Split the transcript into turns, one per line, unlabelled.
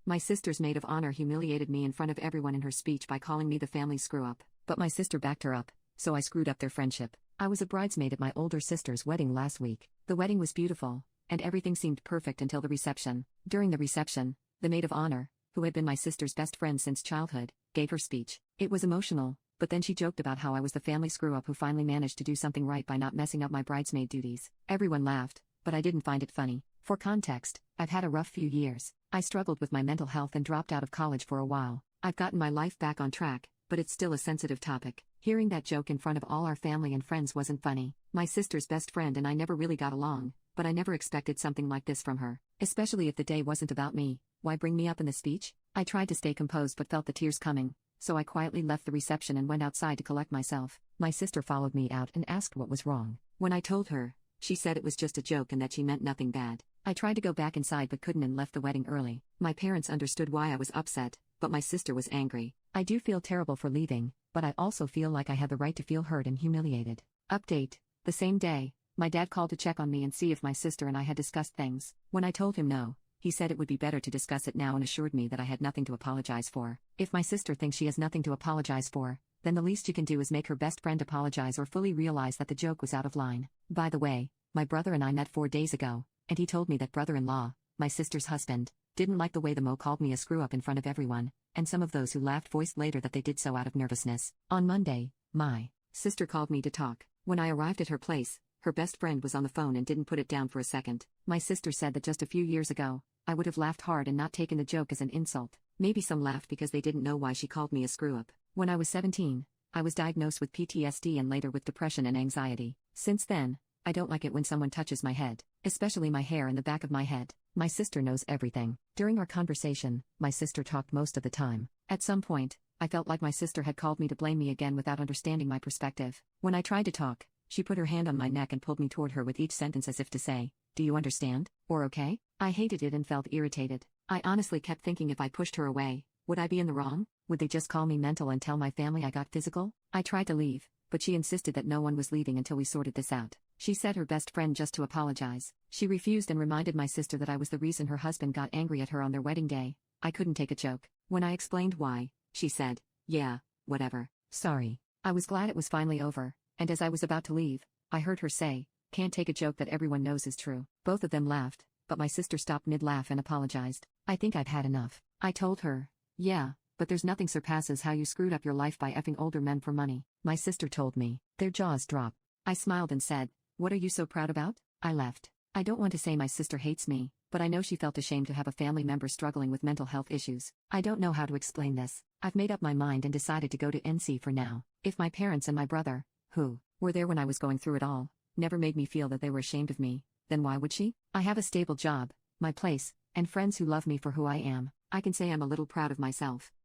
My sister's maid of honor humiliated me in front of everyone in her speech by calling me the family screw-up, but my sister backed her up, so I screwed up their friendship. I was a bridesmaid at my older sister's wedding last week. The wedding was beautiful, and everything seemed perfect until the reception. During the reception, the maid of honor, who had been my sister's best friend since childhood, gave her speech. It was emotional, but then she joked about how I was the family screw-up who finally managed to do something right by not messing up my bridesmaid duties. Everyone laughed, but I didn't find it funny. For context, I've had a rough few years. I struggled with my mental health and dropped out of college for a while. I've gotten my life back on track, but it's still a sensitive topic. Hearing that joke in front of all our family and friends wasn't funny. My sister's best friend and I never really got along, but I never expected something like this from her, especially if the day wasn't about me. Why bring me up in the speech? I tried to stay composed but felt the tears coming, so I quietly left the reception and went outside to collect myself. My sister followed me out and asked what was wrong. When I told her, she said it was just a joke and that she meant nothing bad. I tried to go back inside but couldn't and left the wedding early. My parents understood why I was upset, but my sister was angry. I do feel terrible for leaving, but I also feel like I had the right to feel hurt and humiliated. Update: the same day, my dad called to check on me and see if my sister and I had discussed things. When I told him no, he said it would be better to discuss it now and assured me that I had nothing to apologize for. If my sister thinks she has nothing to apologize for, then the least you can do is make her best friend apologize or fully realize that the joke was out of line. By the way, my brother and I met 4 days ago, and he told me that brother-in-law, my sister's husband, didn't like the way the Mo called me a screw-up in front of everyone, and some of those who laughed voiced later that they did so out of nervousness. On Monday, my sister called me to talk. When I arrived at her place, her best friend was on the phone and didn't put it down for a second. My sister said that just a few years ago, I would have laughed hard and not taken the joke as an insult. Maybe some laughed because they didn't know why she called me a screw-up. When I was 17, I was diagnosed with PTSD and later with depression and anxiety. Since then, I don't like it when someone touches my head, especially my hair and the back of my head. My sister knows everything. During our conversation, my sister talked most of the time. At some point, I felt like my sister had called me to blame me again without understanding my perspective. When I tried to talk, she put her hand on my neck and pulled me toward her with each sentence as if to say, "Do you understand? Or okay?" I hated it and felt irritated. I honestly kept thinking if I pushed her away, would I be in the wrong? Would they just call me mental and tell my family I got physical? I tried to leave, but she insisted that no one was leaving until we sorted this out. She said her best friend just to apologize. She refused and reminded my sister that I was the reason her husband got angry at her on their wedding day. I couldn't take a joke. When I explained why, she said, "Yeah, whatever. Sorry." I was glad it was finally over, and as I was about to leave, I heard her say, "Can't take a joke that everyone knows is true." Both of them laughed, but my sister stopped mid-laugh and apologized. "I think I've had enough." I told her, "Yeah, but there's nothing surpasses how you screwed up your life by effing older men for money." My sister told me. Their jaws dropped. I smiled and said, "What are you so proud about?" I left. I don't want to say my sister hates me, but I know she felt ashamed to have a family member struggling with mental health issues. I don't know how to explain this. I've made up my mind and decided to go to NC for now. If my parents and my brother, who were there when I was going through it all, never made me feel that they were ashamed of me, then why would she? I have a stable job, my place, and friends who love me for who I am. I can say I'm a little proud of myself.